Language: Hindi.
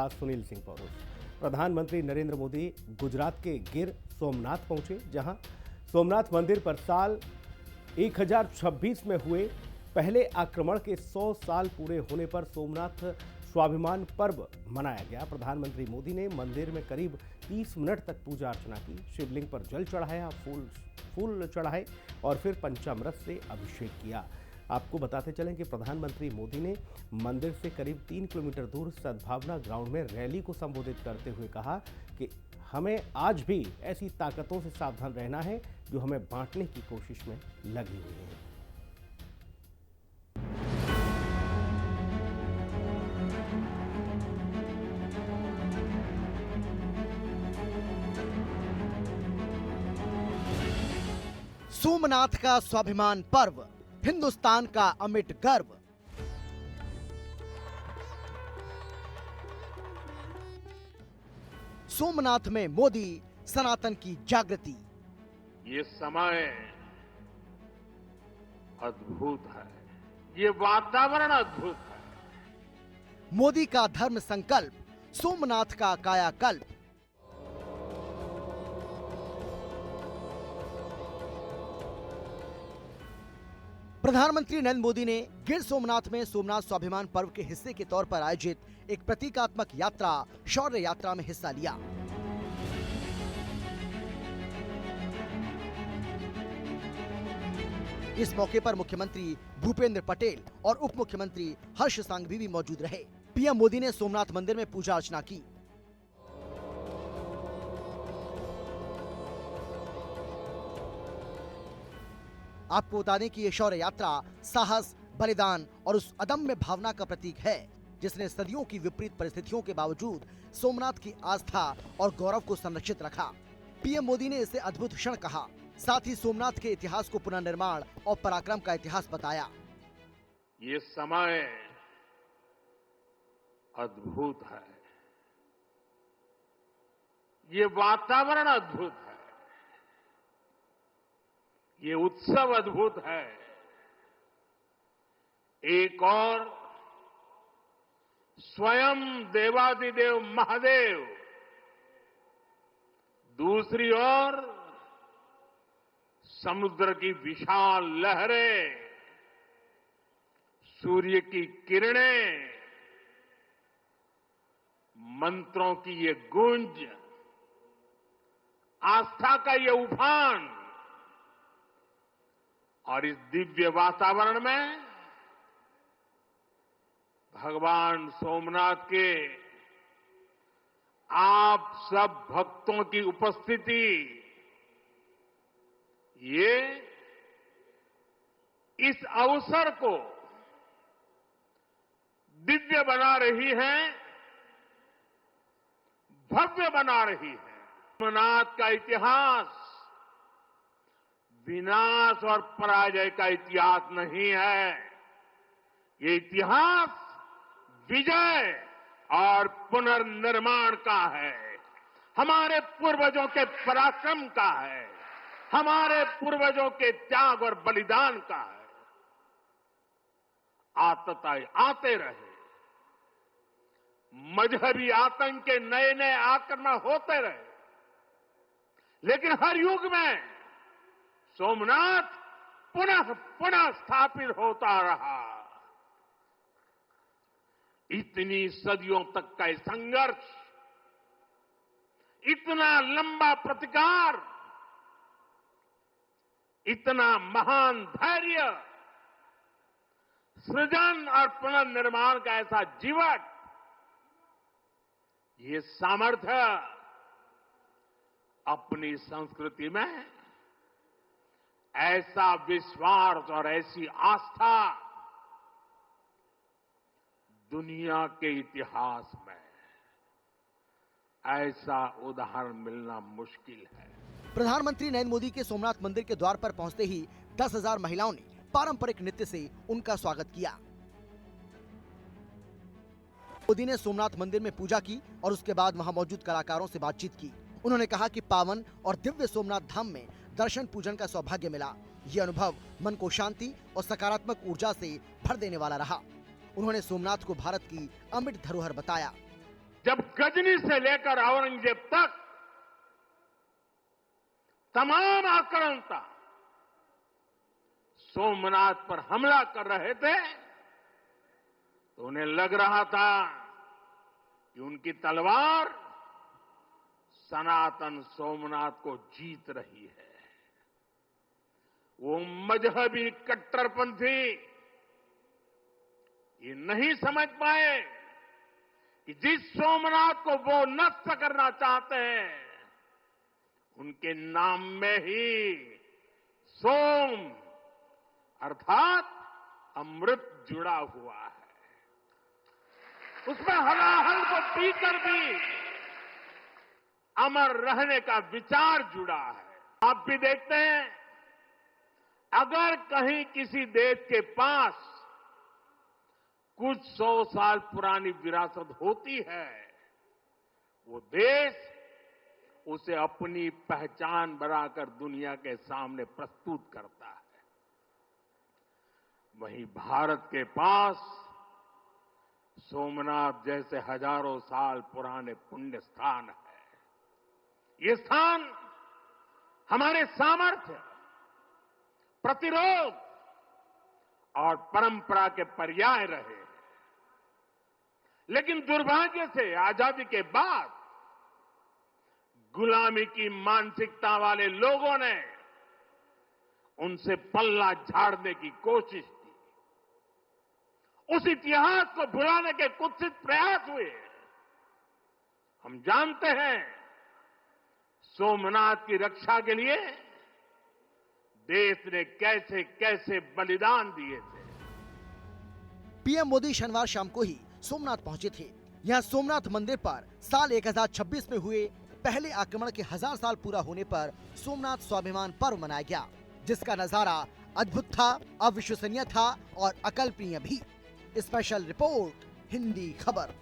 सुनील सिंह पौरुष। प्रधानमंत्री नरेंद्र मोदी गुजरात के गिर सोमनाथ पहुंचे, जहां सोमनाथ मंदिर पर साल 1026 में हुए पहले आक्रमण के 100 साल पूरे होने पर सोमनाथ स्वाभिमान पर्व मनाया गया। प्रधानमंत्री मोदी ने मंदिर में करीब 30 मिनट तक पूजा अर्चना की, शिवलिंग पर जल चढ़ाया, फूल चढ़ाए और फिर पंचामृत से अभिषेक किया। आपको बताते चलें कि प्रधानमंत्री मोदी ने मंदिर से करीब 3 किलोमीटर दूर सद्भावना ग्राउंड में रैली को संबोधित करते हुए कहा कि हमें आज भी ऐसी ताकतों से सावधान रहना है जो हमें बांटने की कोशिश में लगी हुई है। सोमनाथ का स्वाभिमान पर्व, हिंदुस्तान का अमिट गर्व। सोमनाथ में मोदी, सनातन की जागृति। ये समय अद्भुत है, ये वातावरण अद्भुत है। मोदी का धर्म संकल्प, सोमनाथ का कायाकल्प। प्रधानमंत्री नरेंद्र मोदी ने गिर सोमनाथ में सोमनाथ स्वाभिमान पर्व के हिस्से के तौर पर आयोजित एक प्रतीकात्मक यात्रा, शौर्य यात्रा में हिस्सा लिया। इस मौके पर मुख्यमंत्री भूपेंद्र पटेल और उप मुख्यमंत्री हर्ष सांघवी भी मौजूद रहे। पीएम मोदी ने सोमनाथ मंदिर में पूजा अर्चना की। आपको बता दें कि ये शौर्य यात्रा साहस, बलिदान और उस अदम्य भावना का प्रतीक है जिसने सदियों की विपरीत परिस्थितियों के बावजूद सोमनाथ की आस्था और गौरव को संरक्षित रखा। पीएम मोदी ने इसे अद्भुत क्षण कहा, साथ ही सोमनाथ के इतिहास को पुनर्निर्माण और पराक्रम का इतिहास बताया। ये समय अद्भुत है, ये वातावरण अद्भुत है, ये उत्सव अद्भुत है। एक और स्वयं देवादिदेव महादेव, दूसरी ओर समुद्र की विशाल लहरें, सूर्य की किरणें, मंत्रों की ये गूंज, आस्था का ये उफान, और इस दिव्य वातावरण में भगवान सोमनाथ के आप सब भक्तों की उपस्थिति, ये इस अवसर को दिव्य बना रही है, भव्य बना रही है। सोमनाथ का इतिहास विनाश और पराजय का इतिहास नहीं है, ये इतिहास विजय और पुनर्निर्माण का है, हमारे पूर्वजों के पराक्रम का है, हमारे पूर्वजों के त्याग और बलिदान का है। आतताई आते रहे, मजहबी आतंक के नए नए आक्रमण होते रहे, लेकिन हर युग में सोमनाथ पुनः पुनः स्थापित होता रहा। इतनी सदियों तक का संघर्ष, इतना लंबा प्रतिकार, इतना महान धैर्य, सृजन और पुनर्निर्माण का ऐसा जीवट, ये सामर्थ्य अपनी संस्कृति में, ऐसा विश्वास और ऐसी आस्था दुनिया के इतिहास में ऐसा उदाहरण मिलना मुश्किल है। प्रधानमंत्री नरेंद्र मोदी के सोमनाथ मंदिर के द्वार पर पहुंचते ही 10,000 महिलाओं ने पारंपरिक नृत्य से उनका स्वागत किया। मोदी ने सोमनाथ मंदिर में पूजा की और उसके बाद वहां मौजूद कलाकारों से बातचीत की। उन्होंने कहा कि पावन और दिव्य सोमनाथ धाम में दर्शन पूजन का सौभाग्य मिला। ये अनुभव मन को शांति और सकारात्मक ऊर्जा से भर देने वाला रहा। उन्होंने सोमनाथ को भारत की अमिट धरोहर बताया। जब गजनी से लेकर औरंगजेब तक तमाम आक्रांता सोमनाथ पर हमला कर रहे थे तो उन्हें लग रहा था कि उनकी तलवार सनातन सोमनाथ को जीत रही है। वो मजहबी कट्टरपंथी ये नहीं समझ पाए कि जिस सोमनाथ को वो नष्ट करना चाहते हैं उनके नाम में ही सोम अर्थात अमृत जुड़ा हुआ है। उसमें हलाहल को पीकर भी अमर रहने का विचार जुड़ा है। आप भी देखते हैं, अगर कहीं किसी देश के पास कुछ 100 साल पुरानी विरासत होती है, वो देश उसे अपनी पहचान बनाकर दुनिया के सामने प्रस्तुत करता है। वहीं भारत के पास सोमनाथ जैसे हजारों साल पुराने पुण्य स्थान है। ये स्थान हमारे सामर्थ्य, प्रतिरोध और परंपरा के पर्याय रहे। लेकिन दुर्भाग्य से आजादी के बाद गुलामी की मानसिकता वाले लोगों ने उनसे पल्ला झाड़ने की कोशिश की। उस इतिहास को भुलाने के कुत्सित प्रयास हुए। हम जानते हैं सोमनाथ की रक्षा के लिए देश ने कैसे कैसे बलिदान दिए थे। पीएम मोदी शनिवार शाम को ही सोमनाथ पहुंचे थे। यहां सोमनाथ मंदिर पर साल 1026 में हुए पहले आक्रमण के 1000 साल पूरा होने पर सोमनाथ स्वाभिमान पर्व मनाया गया, जिसका नजारा अद्भुत था, अविश्वसनीय था और अकल्पनीय भी। स्पेशल रिपोर्ट, हिंदी खबर।